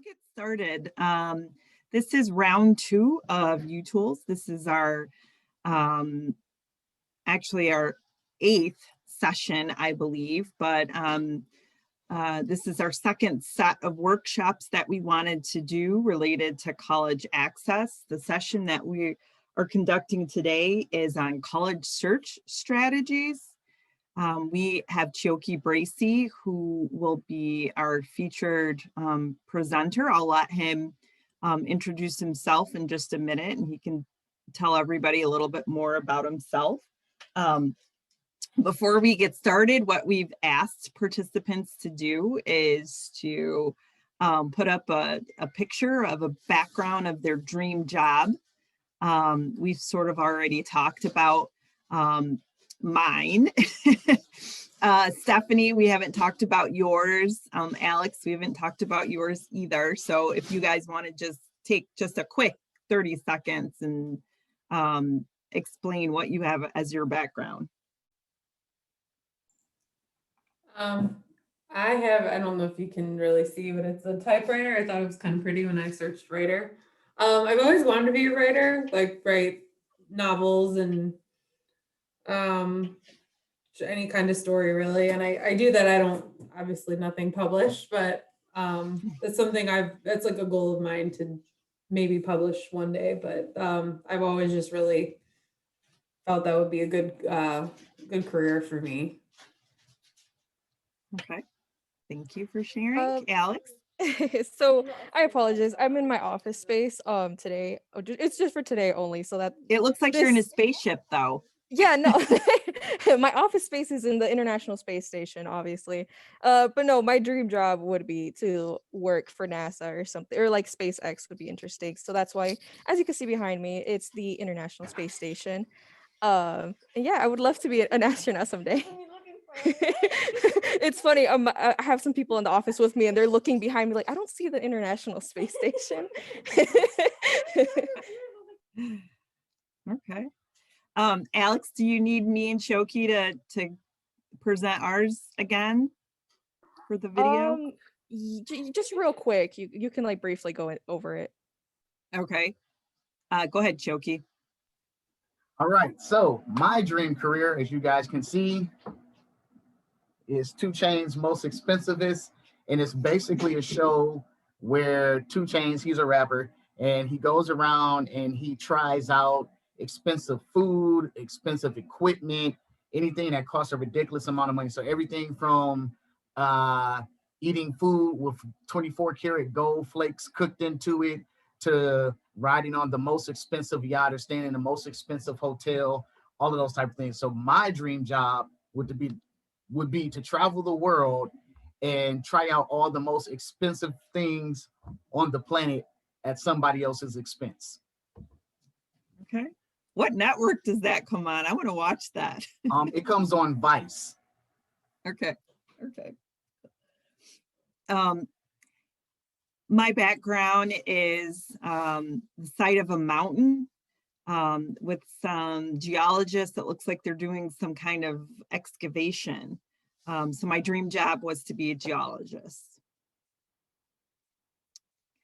get started. This is round 2 of UTOOLS. This is our actually our 8th session, I believe, but this is our second set of workshops that we wanted to do related to college access. The session that we are conducting today is on college search strategies. We have Chioke Bracy, who will be our featured presenter. I'll let him introduce himself in just a minute, and he can tell everybody a little bit more about himself. Before we get started, what we've asked participants to do is to put up a picture of a background of their dream job. We've sort of already talked about mine. Stephanie, we haven't talked about yours. Alex, we haven't talked about yours either. So if you guys want to just take just a quick 30 seconds and explain what you have as your background. I don't know if you can really see, but it's a typewriter. I thought it was kind of pretty when I searched writer. I've always wanted to be a writer, like write novels and any kind of story really. And I do that. I don't, obviously nothing published, but that's something that's like a goal of mine to maybe publish one day. But I've always just really felt that would be a good career for me. Okay, thank you for sharing. Alex? So I apologize. I'm in my office space today. It's just for today only, so that it looks like you're in a spaceship though. Yeah, no. My office space is in the International Space Station, obviously. But no, my dream job would be to work for NASA or something, or like SpaceX would be interesting. So that's why, as you can see behind me, it's the International Space Station. And yeah, I would love to be an astronaut someday. It's funny. I have some people in the office with me, and they're looking behind me like, I don't see the International Space Station. Okay. Alex, do you need me and Chioke to present ours again for the video? Just real quick, you can like briefly go over it. Okay. Go ahead, Chioke. All right, so my dream career, as you guys can see, is 2 Chainz's Most Expensivest, and it's basically a show where 2 Chainz, he's a rapper, and he goes around and he tries out expensive food, expensive equipment, anything that costs a ridiculous amount of money. So everything from eating food with 24 karat gold flakes cooked into it, to riding on the most expensive yacht or staying in the most expensive hotel, all of those type of things. So my dream job would be to travel the world and try out all the most expensive things on the planet at somebody else's expense. Okay. What network does that come on? I want to watch that. It comes on Vice. Okay. Okay. My background is the site of a mountain with some geologists that looks like they're doing some kind of excavation. So my dream job was to be a geologist.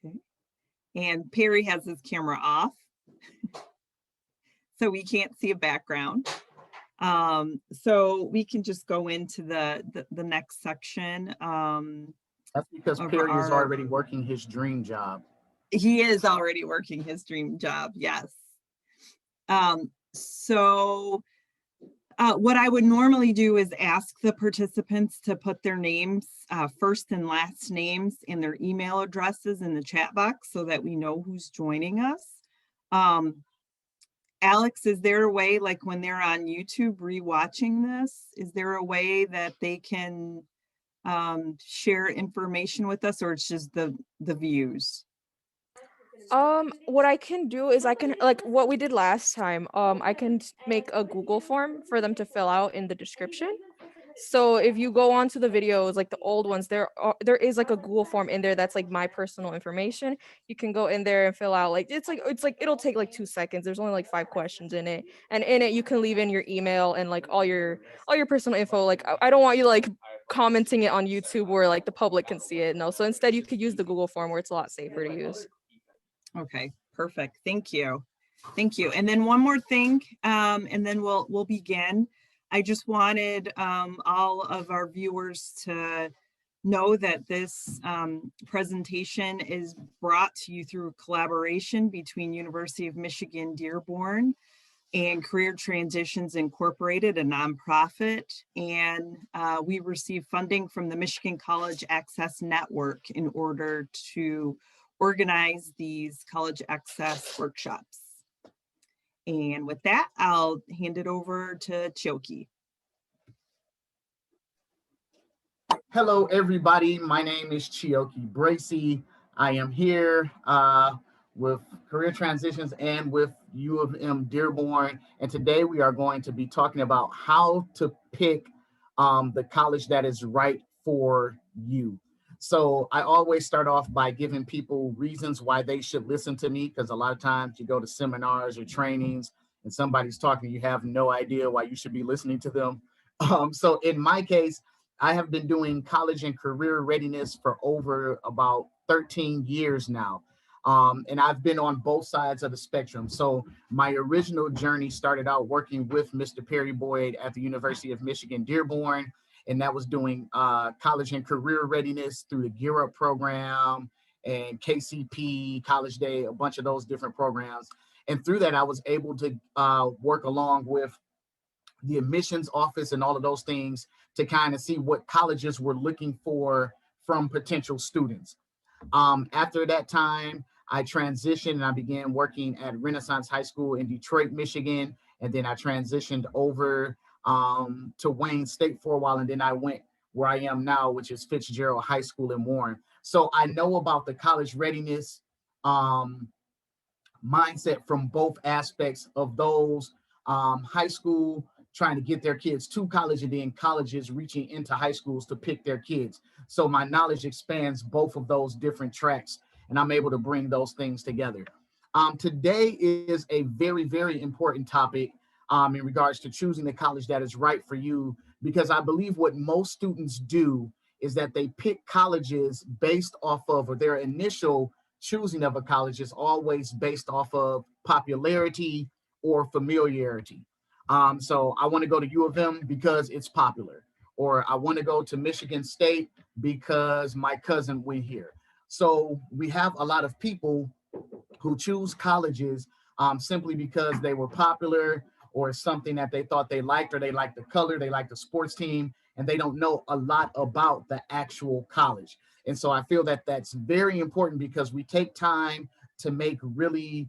Okay. And Perry has his camera off, so we can't see a background. So we can just go into the next section. That's because Perry is already working his dream job. He is already working his dream job, yes. So what I would normally do is ask the participants to put their names, first and last names, and their email addresses in the chat box so that we know who's joining us. Alex, is there a way, like when they're on YouTube rewatching this, is there a way that they can share information with us, or it's just the views? What I can do is I can, like what we did last time, I can make a Google form for them to fill out in the description. So if you go onto the videos, like the old ones, there is like a Google form in there that's like my personal information. You can go in there and fill out like it's like it'll take like 2 seconds. There's only like 5 questions in it, and in it you can leave in your email and like all your personal info. Like I don't want you like commenting it on YouTube where like the public can see it. No, so instead you could use the Google form where it's a lot safer to use. Okay, perfect. Thank you. Thank you. And then one more thing, and then we'll begin. I just wanted all of our viewers to know that this presentation is brought to you through collaboration between University of Michigan Dearborn and Career Transitions Incorporated, a nonprofit. And we receive funding from the Michigan College Access Network in order to organize these college access workshops. And with that, I'll hand it over to Chioke. Hello, everybody. My name is Chioke Bracy. I am here with Career Transitions and with U of M Dearborn. And today we are going to be talking about how to pick the college that is right for you. So I always start off by giving people reasons why they should listen to me, because a lot of times you go to seminars or trainings and somebody's talking, you have no idea why you should be listening to them. So in my case, I have been doing college and career readiness for over about 13 years now. And I've been on both sides of the spectrum. So my original journey started out working with Mr. Perry Boyd at the University of Michigan Dearborn. And that was doing college and career readiness through the Gear Up program and KCP, College Day, a bunch of those different programs. And through that, I was able to work along with the admissions office and all of those things to kind of see what colleges were looking for from potential students. After that time, I transitioned and I began working at Renaissance High School in Detroit, Michigan. And then I transitioned over to Wayne State for a while. And then I went where I am now, which is Fitzgerald High School in Warren. So I know about the college readiness mindset from both aspects of those high school trying to get their kids to college, and then colleges reaching into high schools to pick their kids. So my knowledge expands both of those different tracks, and I'm able to bring those things together. Today is a very, very important topic in regards to choosing the college that is right for you, because I believe what most students do is that they pick colleges based off of, or their initial choosing of a college is always based off of popularity or familiarity. So I want to go to U of M because it's popular, or I want to go to Michigan State because my cousin went here. So we have a lot of people who choose colleges simply because they were popular, or something that they thought they liked, or they liked the color, they liked the sports team, and they don't know a lot about the actual college. And so I feel that that's very important, because we take time to make really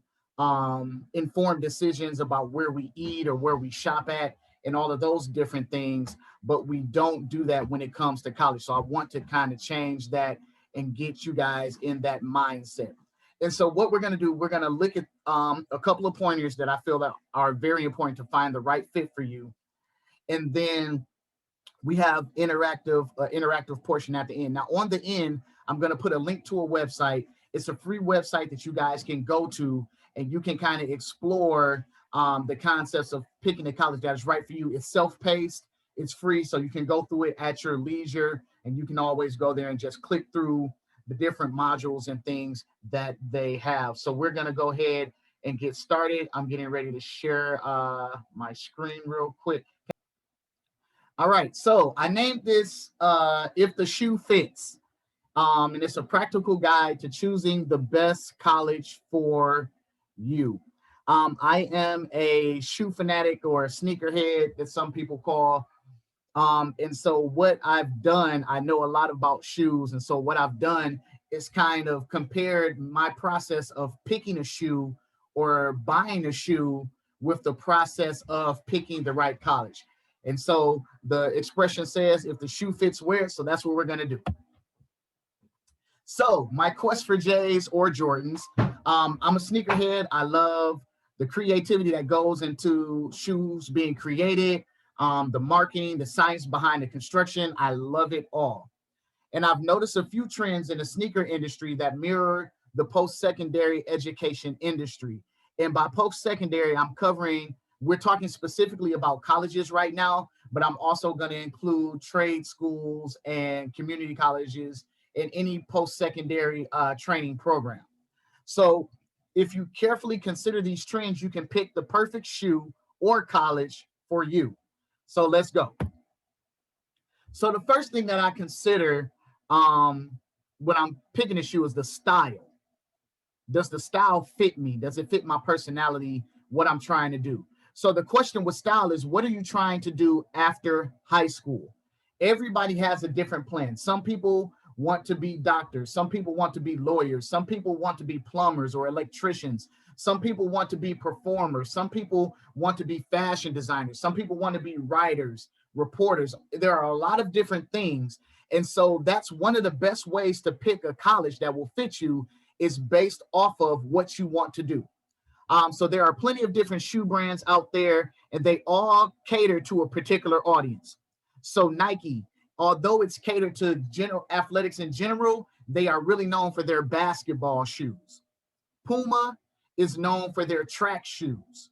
informed decisions about where we eat or where we shop at and all of those different things, but we don't do that when it comes to college. So I want to kind of change that and get you guys in that mindset. And so what we're going to do, we're going to look at a couple of pointers that I feel that are very important to find the right fit for you. And then we have interactive portion at the end. Now on the end, I'm going to put a link to a website. It's a free website that you guys can go to, and you can kind of explore the concepts of picking a college that is right for you. It's self-paced, it's free, so you can go through it at your leisure, and you can always go there and just click through the different modules and things that they have. So we're going to go ahead and get started. I'm getting ready to share my screen real quick. All right, so I named this If the Shoe Fits. And it's a practical guide to choosing the best college for you. I am a shoe fanatic, or a sneakerhead that some people call. And so what I've done, I know a lot about shoes. And so what I've done is kind of compared my process of picking a shoe or buying a shoe with the process of picking the right college. And so the expression says, if the shoe fits, wear it. So that's what we're going to do. So my quest for J's or Jordans, I'm a sneakerhead. I love the creativity that goes into shoes being created. the marketing, the science behind the construction. I love it all. And I've noticed a few trends in the sneaker industry that mirror the post-secondary education industry. And by post-secondary, we're talking specifically about colleges right now, but I'm also going to include trade schools and community colleges and any post-secondary training program. So if you carefully consider these trends, you can pick the perfect shoe or college for you. So let's go. So the first thing that I consider when I'm picking a shoe is the style. Does the style fit me? Does it fit my personality, what I'm trying to do? So the question with style is, what are you trying to do after high school? Everybody has a different plan. Some people want to be doctors. Some people want to be lawyers. Some people want to be plumbers or electricians. Some people want to be performers. Some people want to be fashion designers. Some people want to be writers, reporters. There are a lot of different things. And so that's one of the best ways to pick a college that will fit you, is based off of what you want to do. So there are plenty of different shoe brands out there, and they all cater to a particular audience. So Nike, although it's catered to general athletics in general, they are really known for their basketball shoes. Puma is known for their track shoes.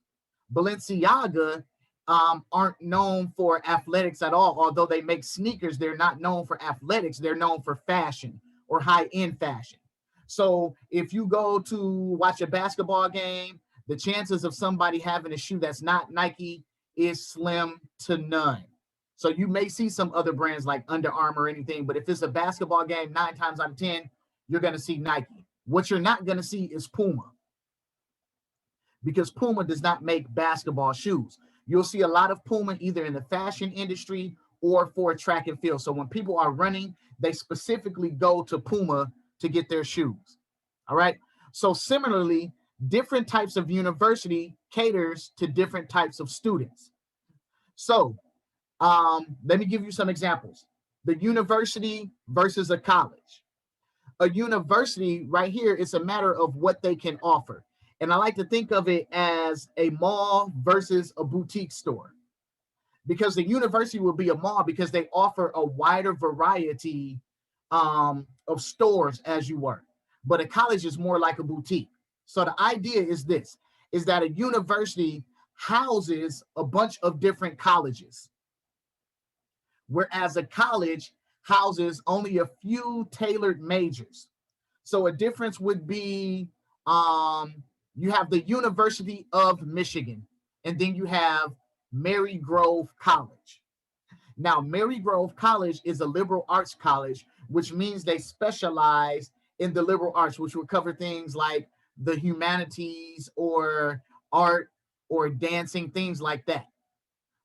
Balenciaga aren't known for athletics at all. Although they make sneakers, they're not known for athletics. They're known for fashion or high-end fashion. So if you go to watch a basketball game, the chances of somebody having a shoe that's not Nike is slim to none. So you may see some other brands like Under Armour or anything, but if it's a basketball game, 9 times out of 10, you're going to see Nike. What you're not going to see is Puma, because Puma does not make basketball shoes. You'll see a lot of Puma either in the fashion industry or for track and field. So when people are running, they specifically go to Puma to get their shoes. All right. So similarly, different types of university caters to different types of students. So let me give you some examples. The university versus a college. A university right here is a matter of what they can offer. And I like to think of it as a mall versus a boutique store, because the university will be a mall because they offer a wider variety of stores as you work. But a college is more like a boutique. So the idea is this, is that a university houses a bunch of different colleges, whereas a college houses only a few tailored majors. So a difference would be you have the University of Michigan, and then you have Mary Grove College. Now, Mary Grove College is a liberal arts college, which means they specialize in the liberal arts, which would cover things like the humanities or art or dancing, things like that.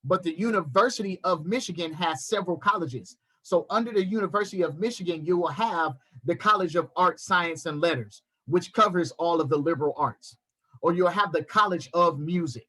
But the University of Michigan has several colleges. So under the University of Michigan, you will have the College of Art, Science, and Letters, which covers all of the liberal arts. Or you'll have the College of Music,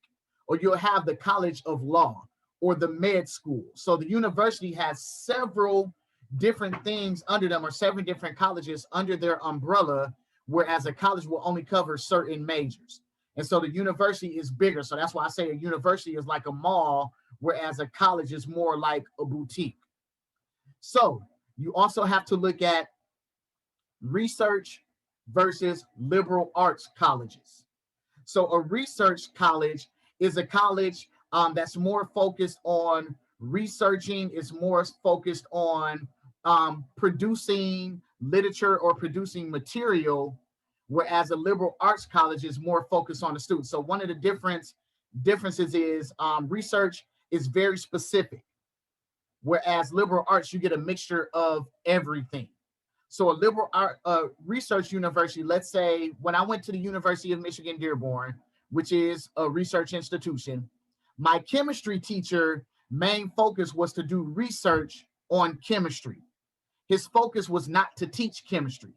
or you'll have the College of Law, or the med school. So the university has several different things under them, or 7 different colleges under their umbrella, whereas a college will only cover certain majors. And so the university is bigger. So that's why I say a university is like a mall, whereas a college is more like a boutique. So you also have to look at research versus liberal arts colleges. So a research college is a college that's more focused on researching, is more focused on producing literature or producing material, whereas a liberal arts college is more focused on the students. So one of the differences is research is very specific, whereas liberal arts, you get a mixture of everything. So a liberal art research university, let's say when I went to the University of Michigan Dearborn, which is a research institution, my chemistry teacher main focus was to do research on chemistry. His focus was not to teach chemistry.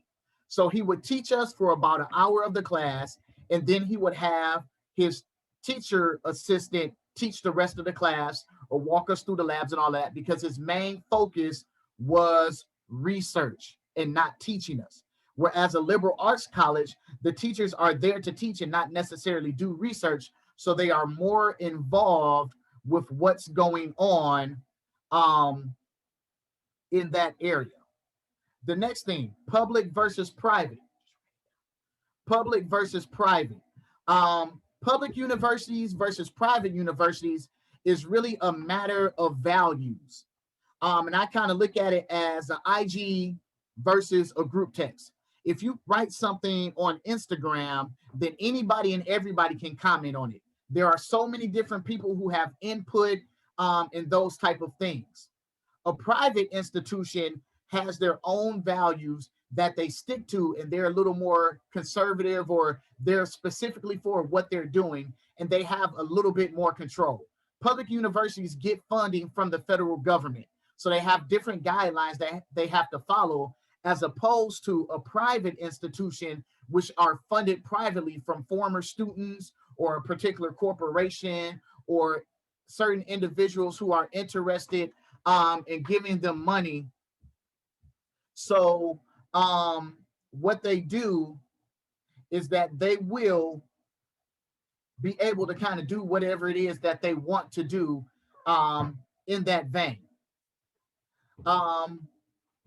So he would teach us for about an hour of the class, and then he would have his teacher assistant teach the rest of the class or walk us through the labs and all that, because his main focus was research and not teaching us. Whereas a liberal arts college, the teachers are there to teach and not necessarily do research. So they are more involved with what's going on in that area. The next thing, public versus private. Public versus private. Public universities versus private universities is really a matter of values. And I kind of look at it as an IG versus a group text. If you write something on Instagram, then anybody and everybody can comment on it. There are so many different people who have input in those type of things. A private institution has their own values that they stick to, and they're a little more conservative, or they're specifically for what they're doing, and they have a little bit more control. Public universities get funding from the federal government, so they have different guidelines that they have to follow, as opposed to a private institution, which are funded privately from former students or a particular corporation or certain individuals who are interested in giving them money. So what they do is that they will be able to kind of do whatever it is that they want to do in that vein.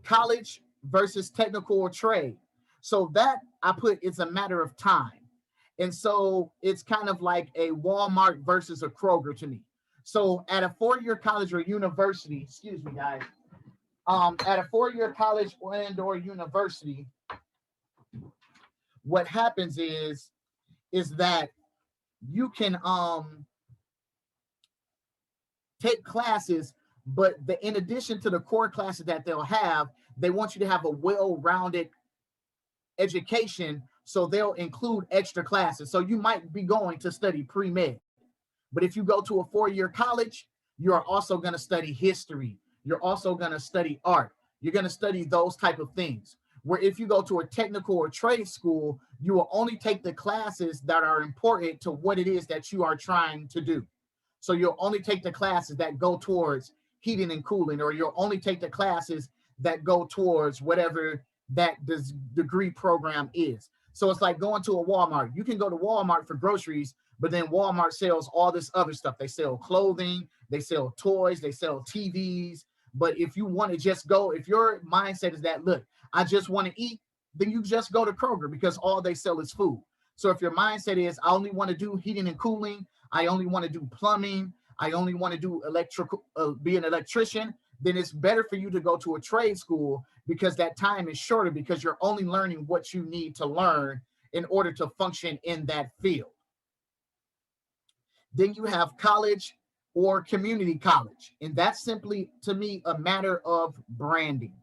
College versus technical or trade. So that I put, it's a matter of time. And so it's kind of like a Walmart versus a Kroger to me. So at a four-year college or university, excuse me guys, at a four-year college and or university, what happens is that you can take classes, but in addition to the core classes that they'll have, they want you to have a well-rounded education, so they'll include extra classes. So you might be going to study pre-med, but if you go to a four-year college, you're also going to study history. You're also going to study art. You're going to study those type of things. Where if you go to a technical or trade school, you will only take the classes that are important to what it is that you are trying to do. So you'll only take the classes that go towards heating and cooling, or you'll only take the classes that go towards whatever that this degree program is. So it's like going to a Walmart. You can go to Walmart for groceries, but then Walmart sells all this other stuff. They sell clothing, they sell toys, they sell TVs. But if you want to just go, if your mindset is that, look, I just want to eat, then you just go to Kroger, because all they sell is food. So if your mindset is, I only want to do heating and cooling, I only want to do plumbing, I only want to do electrical, be an electrician, then it's better for you to go to a trade school, because that time is shorter, because you're only learning what you need to learn in order to function in that field. Then you have college or community college, and that's simply, to me, a matter of branding.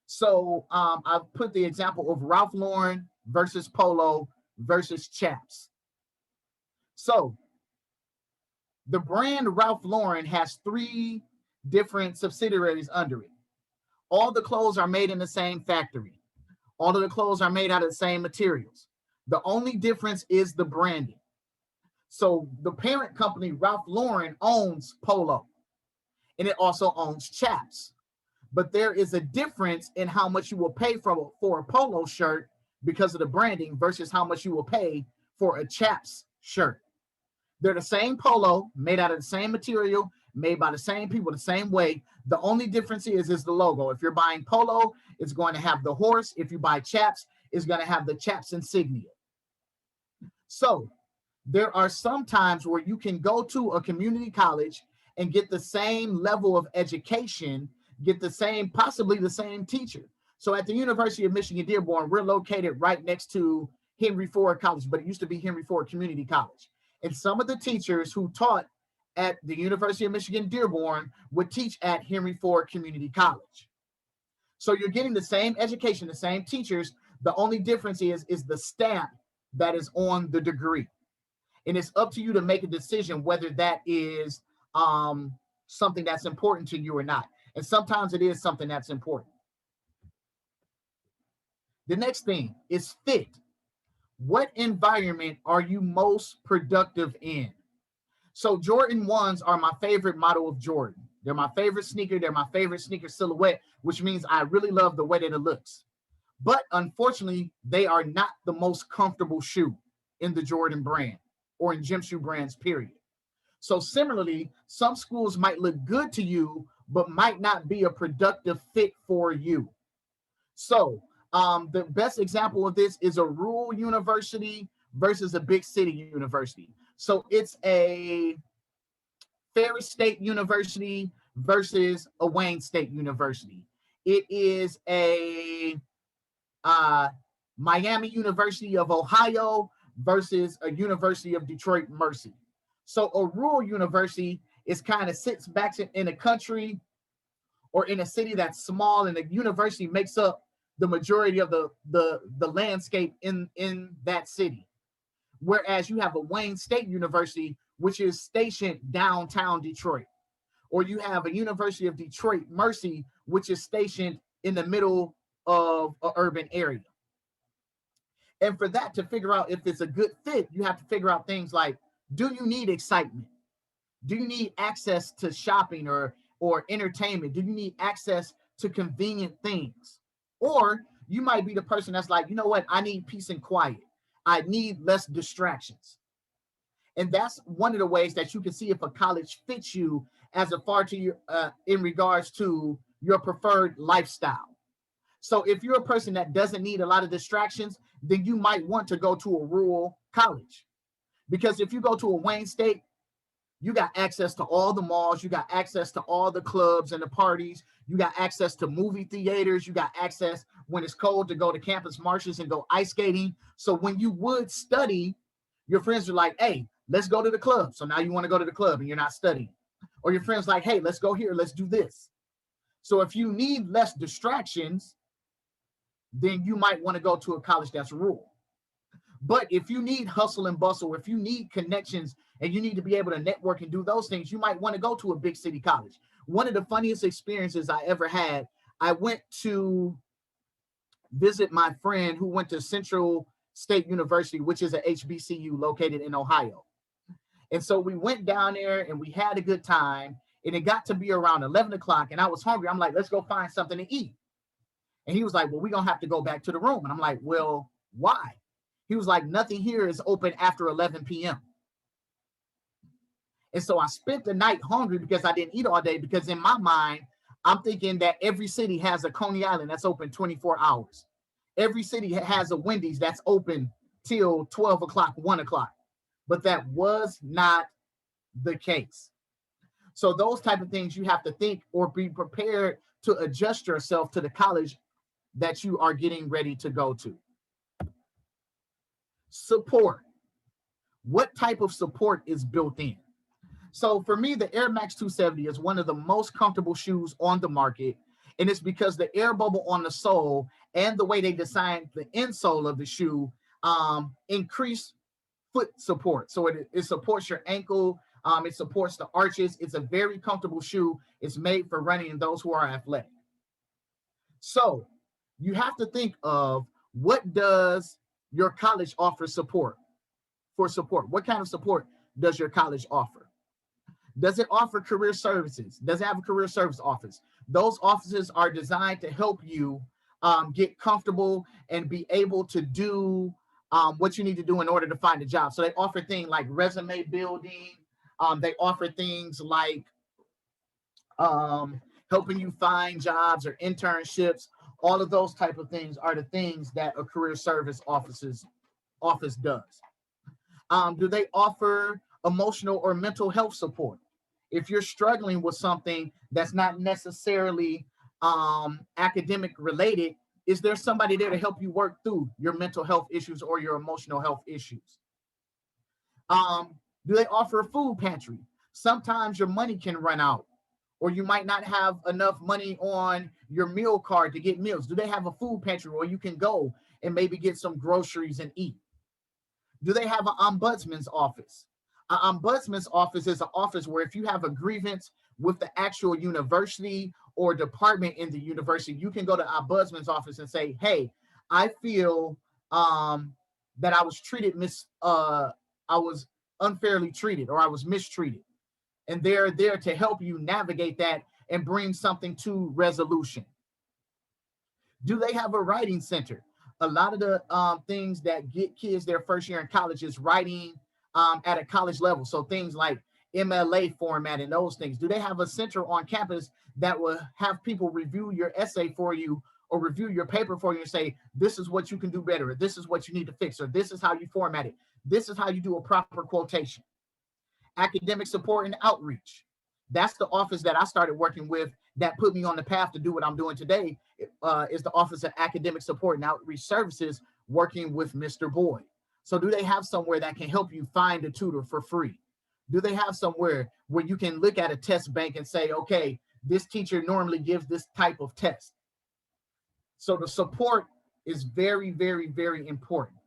So I've put the example of Ralph Lauren versus Polo versus Chaps. So the brand Ralph Lauren has 3 different subsidiaries under it. All the clothes are made in the same factory. All of the clothes are made out of the same materials. The only difference is the branding. So the parent company, Ralph Lauren, owns Polo, and it also owns Chaps. But there is a difference in how much you will pay for a Polo shirt because of the branding versus how much you will pay for a Chaps shirt. They're the same Polo, made out of the same material, made by the same people, the same way. The only difference is the logo. If you're buying Polo, it's going to have the horse. If you buy Chaps, it's going to have the Chaps insignia. So there are some times where you can go to a community college and get the same level of education, get the same, possibly the same teacher. So at the University of Michigan Dearborn, we're located right next to Henry Ford College, but it used to be Henry Ford Community College. And some of the teachers who taught at the University of Michigan Dearborn would teach at Henry Ford Community College. So you're getting the same education, the same teachers. The only difference is the stamp that is on the degree. And it's up to you to make a decision whether that is something that's important to you or not. And sometimes it is something that's important. The next thing is fit. What environment are you most productive in? So Jordan 1s are my favorite model of Jordan. They're my favorite sneaker. They're my favorite sneaker silhouette, which means I really love the way that it looks. But unfortunately, they are not the most comfortable shoe in the Jordan brand or in gym shoe brands, period. So similarly, some schools might look good to you, but might not be a productive fit for you. So the best example of this is a rural university versus a big city university. So it's a Ferris State University versus a Wayne State University. It is a Miami University of Ohio versus a University of Detroit Mercy. So a rural university is kind of sits back in a country or in a city that's small, and the university makes up the majority of the landscape in that city. Whereas you have a Wayne State University, which is stationed downtown Detroit. Or you have a University of Detroit Mercy, which is stationed in the middle of an urban area. And for that to figure out if it's a good fit, you have to figure out things like, do you need excitement? Do you need access to shopping or entertainment? Do you need access to convenient things? Or you might be the person that's like, you know what? I need peace and quiet. I need less distractions. And that's one of the ways that you can see if a college fits you as a far to your in regards to your preferred lifestyle. So if you're a person that doesn't need a lot of distractions, then you might want to go to a rural college. Because if you go to a Wayne State, you got access to all the malls, you got access to all the clubs and the parties, you got access to movie theaters, you got access when it's cold to go to campus marches and go ice skating. So when you would study, your friends are like, hey, let's go to the club. So now you want to go to the club and you're not studying. Or your friends like, hey, let's go here, let's do this. So if you need less distractions, then you might want to go to a college that's rural. But if you need hustle and bustle, if you need connections and you need to be able to network and do those things, you might want to go to a big city college. One of the funniest experiences I ever had, I went to visit my friend who went to Central State University, which is a HBCU located in Ohio. And so we went down there and we had a good time, and it got to be around 11 o'clock and I was hungry. I'm like, let's go find something to eat. And he was like, well, we're going to have to go back to the room. And I'm like, well, why? He was like, nothing here is open after 11 p.m. And so I spent the night hungry because I didn't eat all day, because in my mind, I'm thinking that every city has a Coney Island that's open 24 hours. Every city has a Wendy's that's open till 12 o'clock, 1 o'clock. But that was not the case. So those type of things you have to think or be prepared to adjust yourself to the college that you are getting ready to go to. Support. What type of support is built in? So for me, the Air Max 270 is one of the most comfortable shoes on the market. And it's because the air bubble on the sole and the way they designed the insole of the shoe increase foot support. So it supports your ankle. It supports the arches. It's a very comfortable shoe. It's made for running and those who are athletic. So you have to think of, what does your college offer support? For support, what kind of support does your college offer? Does it offer career services? Does it have a career service office? Those offices are designed to help you get comfortable and be able to do what you need to do in order to find a job. So they offer things like resume building. They offer things like helping you find jobs or internships. All of those type of things are the things that a career service office does. Do they offer emotional or mental health support? If you're struggling with something that's not necessarily academic related, is there somebody there to help you work through your mental health issues or your emotional health issues? Do they offer a food pantry? Sometimes your money can run out, or you might not have enough money on your meal card to get meals. Do they have a food pantry where you can go and maybe get some groceries and eat? Do they have an ombudsman's office? An ombudsman's office is an office where if you have a grievance with the actual university or department in the university, you can go to our ombudsman's office and say, hey, I feel that I was I was unfairly treated, or I was mistreated. And they're there to help you navigate that and bring something to resolution. Do they have a writing center? A lot of the things that get kids their first year in college is writing at a college level. So things like MLA format and those things? Do they have a center on campus that will have people review your essay for you or review your paper for you and say, this is what you can do better, or this is what you need to fix, or this is how you format it, this is how you do a proper quotation? Academic support and outreach. That's the office that I started working with that put me on the path to do what I'm doing today, is the Office of Academic Support and Outreach Services, working with Mr. Boyd. So do they have somewhere that can help you find a tutor for free? Do they have somewhere where you can look at a test bank and say, okay, this teacher normally gives this type of test? So the support is very, very, very important.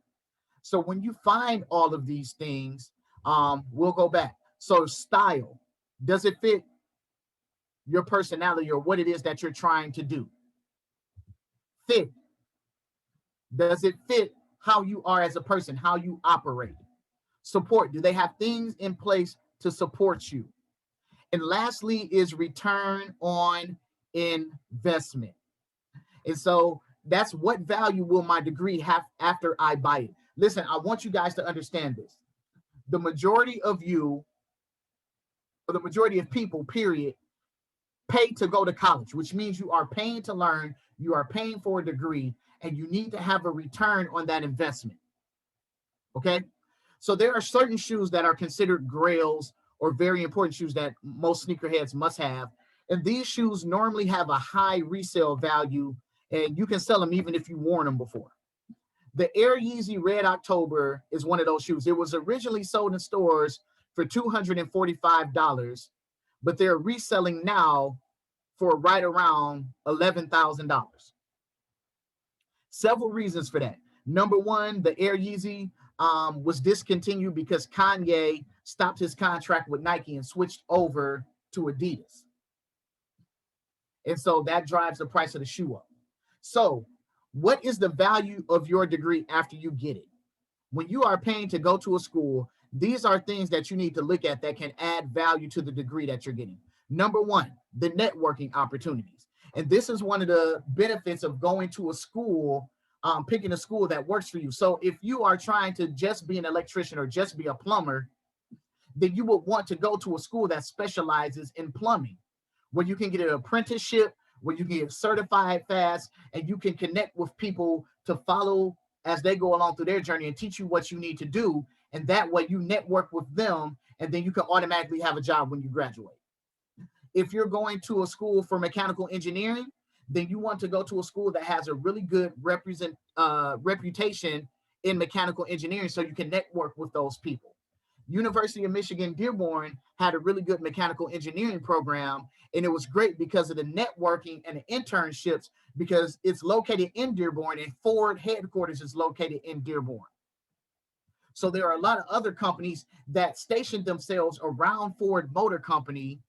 So when you find all of these things, we'll go back. So style, does it fit your personality or what it is that you're trying to do? Fit, does it fit how you are as a person, how you operate? Support, do they have things in place to support you? And lastly is return on investment. And so that's, what value will my degree have after I buy it? Listen, I want you guys to understand this. The majority of you, or the majority of people, period, pay to go to college, which means you are paying to learn, you are paying for a degree, and you need to have a return on that investment. Okay? So there are certain shoes that are considered grails or very important shoes that most sneakerheads must have. And these shoes normally have a high resale value, and you can sell them even if you've worn them before. The Air Yeezy Red October is one of those shoes. It was originally sold in stores for $245, but they're reselling now for right around $11,000. Several reasons for that. Number one, the Air Yeezy was discontinued because Kanye stopped his contract with Nike and switched over to Adidas. And so that drives the price of the shoe up. So what is the value of your degree after you get it? When you are paying to go to a school, these are things that you need to look at that can add value to the degree that you're getting. Number one, the networking opportunities. And this is one of the benefits of going to a school, picking a school that works for you. So if you are trying to just be an electrician or just be a plumber, then you would want to go to a school that specializes in plumbing, where you can get an apprenticeship, where you can get certified fast, and you can connect with people to follow as they go along through their journey and teach you what you need to do. And that way you network with them, and then you can automatically have a job when you graduate. If you're going to a school for mechanical engineering, then you want to go to a school that has a really good reputation in mechanical engineering, so you can network with those people. University of Michigan Dearborn had a really good mechanical engineering program, and it was great because of the networking and the internships, because it's located in Dearborn and Ford headquarters is located in Dearborn. So there are a lot of other companies that station themselves around Ford Motor Company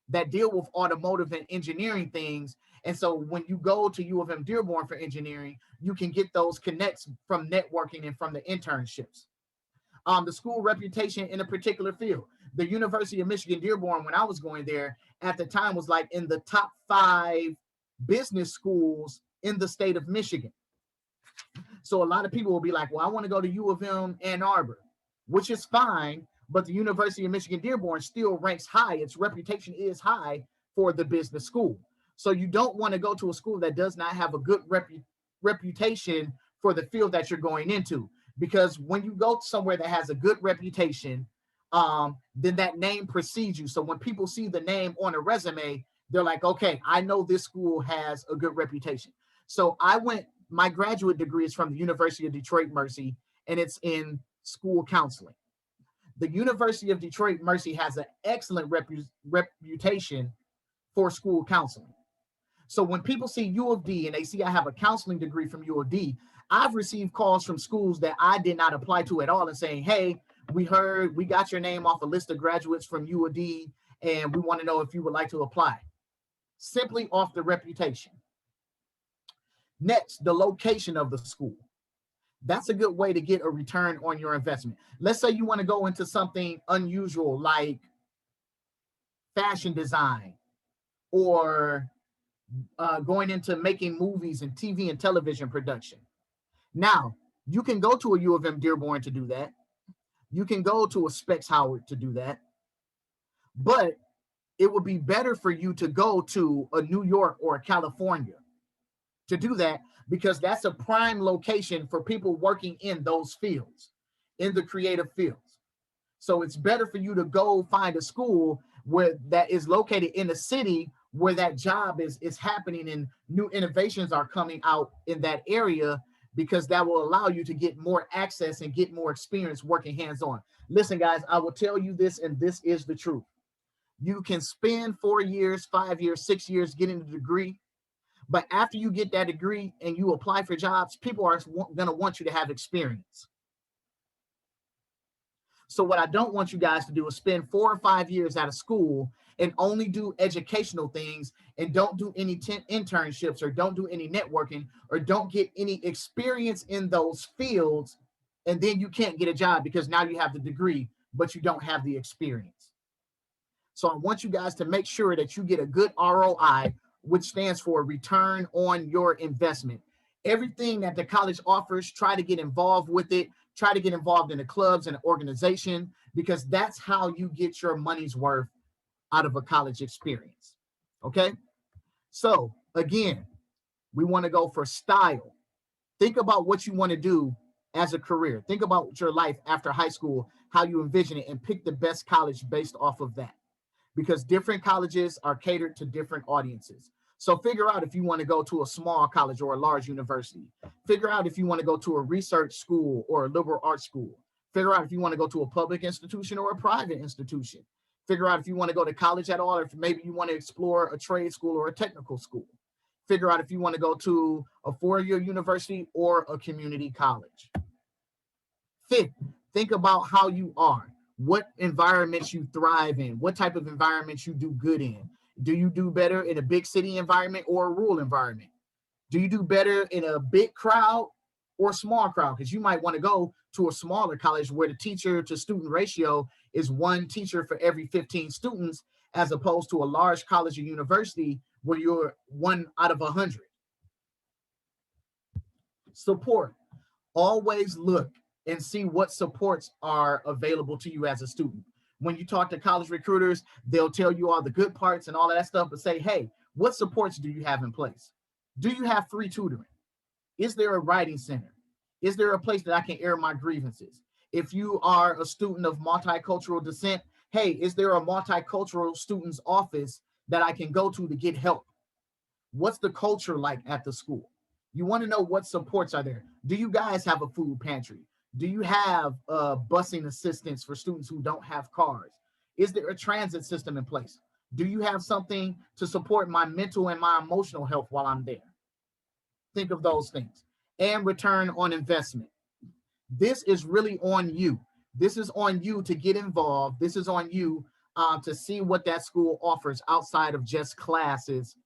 that deal with automotive and engineering things. And so when you go to U of M Dearborn for engineering, you can get those connects from networking and from the internships. The school reputation in a particular field. The University of Michigan Dearborn, when I was going there at the time, was like in the top 5 business schools in the state of Michigan. So a lot of people will be like, well, I want to go to U of M Ann Arbor, which is fine, but the University of Michigan Dearborn still ranks high. Its reputation is high for the business school. So you don't want to go to a school that does not have a good reputation for the field that you're going into. Because when you go somewhere that has a good reputation, then that name precedes you. So when people see the name on a resume, they're like, okay, I know this school has a good reputation. So my graduate degree is from the University of Detroit Mercy, and it's in school counseling. The University of Detroit Mercy has an excellent reputation for school counseling. So when people see U of D and they see I have a counseling degree from U of D, I've received calls from schools that I did not apply to at all and saying, hey, we heard we got your name off a list of graduates from U of D, and we want to know if you would like to apply. Simply off the reputation. Next, the location of the school. That's a good way to get a return on your investment. Let's say you want to go into something unusual like fashion design, or going into making movies and TV and television production. Now, you can go to a U of M Dearborn to do that. You can go to a Specs Howard to do that. but it would be better for you to go to a New York or a California to do that, because that's a prime location for people working in those fields, in the creative fields. So it's better for you to go find a school where that is located in a city where that job is happening and new innovations are coming out in that area, because that will allow you to get more access and get more experience working hands-on. Listen, guys, I will tell you this, and this is the truth. You can spend 4 years, 5 years, 6 years getting a degree, but after you get that degree and you apply for jobs, people are going to want you to have experience. So what I don't want you guys to do is spend 4 or 5 years out of school and only do educational things and don't do any internships or don't do any networking or don't get any experience in those fields. And then you can't get a job because now you have the degree, but you don't have the experience. So I want you guys to make sure that you get a good ROI, which stands for return on your investment. Everything that the college offers, try to get involved with it. Try to get involved in the clubs and the organization, because that's how you get your money's worth out of a college experience. Okay? So again, we want to go for style. Think about what you want to do as a career. Think about your life after high school, how you envision it, and pick the best college based off of that, because different colleges are catered to different audiences. So figure out if you want to go to a small college or a large university. Figure out if you want to go to a research school or a liberal arts school. Figure out if you want to go to a public institution or a private institution. Figure out if you want to go to college at all, or if maybe you want to explore a trade school or a technical school. Figure out if you want to go to a four-year university or a community college. Fifth, think about how you are. What environments you thrive in, what type of environments you do good in. Do you do better in a big city environment or a rural environment? Do you do better in a big crowd or a small crowd? Because you might want to go to a smaller college where the teacher to student ratio is 1 teacher for every 15 students, as opposed to a large college or university where you're 1 out of 100. Support. Always look and see what supports are available to you as a student. When you talk to college recruiters, they'll tell you all the good parts and all of that stuff, but say, hey, what supports do you have in place? Do you have free tutoring? Is there a writing center? Is there a place that I can air my grievances? If you are a student of multicultural descent, hey, is there a multicultural student's office that I can go to get help? What's the culture like at the school? You want to know what supports are there. Do you guys have a food pantry? Do you have busing assistance for students who don't have cars? Is there a transit system in place? Do you have something to support my mental and my emotional health while I'm there? Think of those things. And return on investment. This is really on you. This is on you to get involved. This is on you to see what that school offers outside of just classes,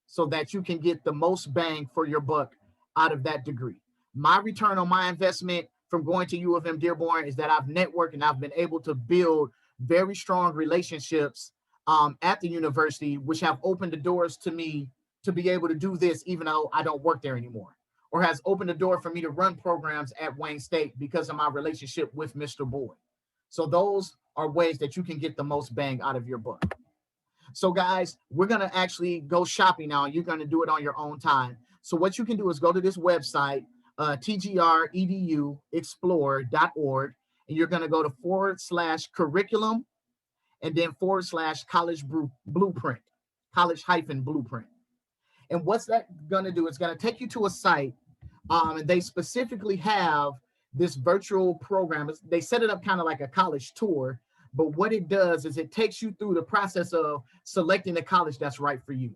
so that you can get the most bang for your buck out of that degree. My return on my investment from going to U of M Dearborn is that I've networked and I've been able to build very strong relationships at the university, which have opened the doors to me to be able to do this even though I don't work there anymore, or has opened the door for me to run programs at Wayne State because of my relationship with Mr. Boyd. So those are ways that you can get the most bang out of your buck. So guys, we're going to actually go shopping now. You're going to do it on your own time. So what you can do is go to this website, tgreduexplore.org, and you're going to go to /curriculum and then /college blueprint, college-blueprint. And what's that going to do? It's going to take you to a site, and they specifically have this virtual program. They set it up kind of like a college tour, but what it does is it takes you through the process of selecting the college that's right for you,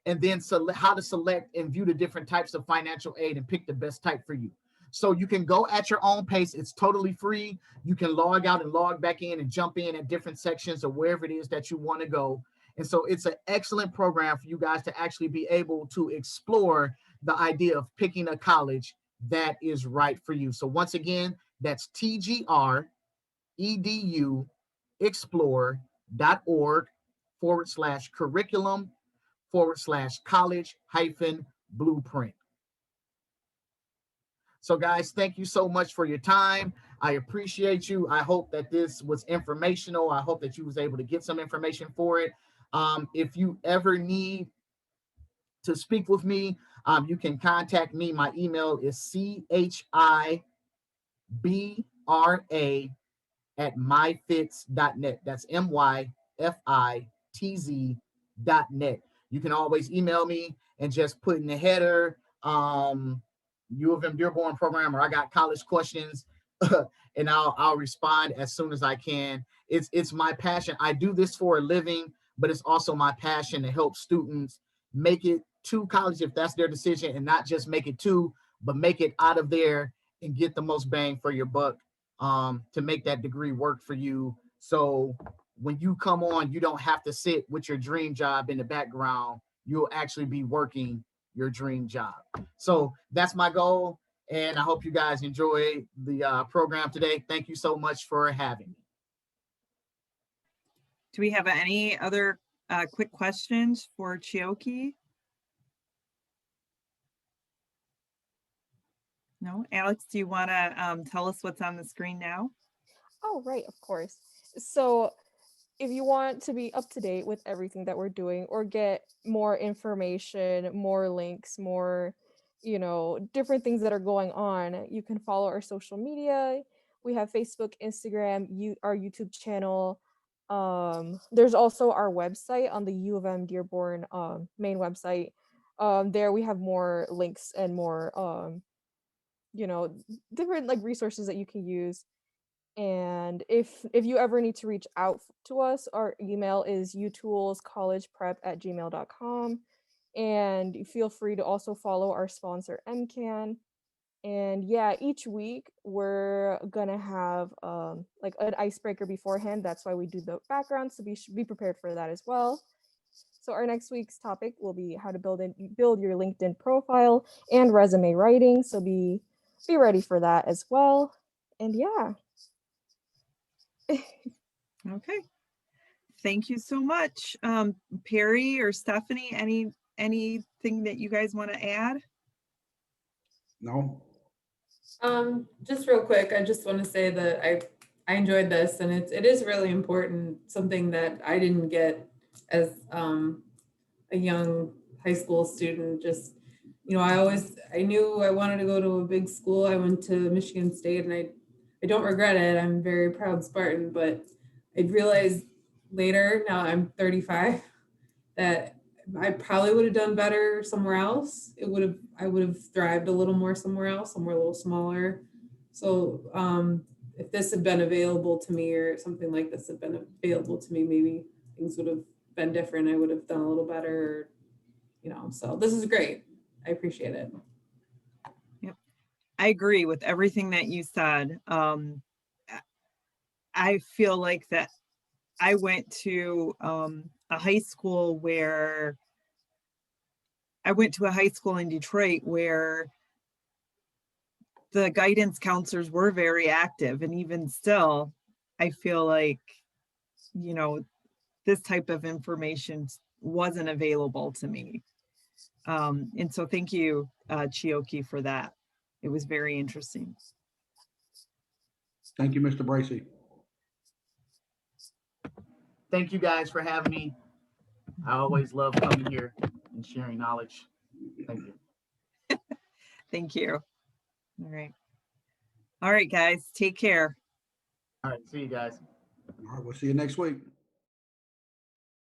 and then how to select and view the different types of financial aid and pick the best type for you. So you can go at your own pace. It's totally free. You can log out and log back in and jump in at different sections or wherever it is that you want to go. And so it's an excellent program for you guys to actually be able to explore the idea of picking a college that is right for you. So once again, that's tgreduexplore.org /curriculum /college-blueprint. So guys, thank you so much for your time. I appreciate you. I hope that this was informational. I hope that you was able to get some information for it. If you ever need to speak with me, you can contact me. My email is chibra@myfitz.net. That's myfitz.net. You can always email me and just put in the header, U of M Dearborn program, or I got college questions, and I'll respond as soon as I can. It's my passion. I do this for a living, but it's also my passion to help students make it to college if that's their decision, and not just make it to, but make it out of there and get the most bang for your buck, to make that degree work for you. So when you come on, you don't have to sit with your dream job in the background. You'll actually be working your dream job. So that's my goal. And I hope you guys enjoy the program today. Thank you so much for having me. Do we have any other quick questions for Chioke? No, Alex, do you want to tell us what's on the screen now? Oh, right, of course. So if you want to be up to date with everything that we're doing or get more information, more links, more, different things that are going on, you can follow our social media. We have Facebook, Instagram, our YouTube channel. There's also our website on the U of M Dearborn main website. There we have more links and more different like resources that you can use. And if you ever need to reach out to us, our email is utoolscollegeprep@gmail.com. And feel free to also follow our sponsor MCAN. And yeah, each week we're gonna have like an icebreaker beforehand. That's why we do the background, so be prepared for that as well. So our next week's topic will be how to build your LinkedIn profile and resume writing. So be ready for that as well. And yeah. Okay. Thank you so much. Perry or Stephanie, anything that you guys want to add? No. Just real quick, I just want to say that I enjoyed this, and it is really important, something that I didn't get as a young high school student. Just, I knew I wanted to go to a big school. I went to Michigan State, and I don't regret it. I'm a very proud Spartan, but I realized later, now I'm 35, that I probably would have done better somewhere else. I would have thrived a little more somewhere else, somewhere a little smaller. So if this had been available to me, or something like this had been available to me, maybe things would have been different. I would have done a little better, so this is great. I appreciate it. Yep. I agree with everything that you said. I feel like that I went to a high school in Detroit where the guidance counselors were very active. And even still, I feel like, this type of information wasn't available to me. And so thank you, Chioke, for that. It was very interesting. Thank you, Mr. Bracy. Thank you guys for having me. I always love coming here and sharing knowledge. Thank you. Thank you. All right. All right, guys, take care. All right, see you guys. All right, we'll see you next week.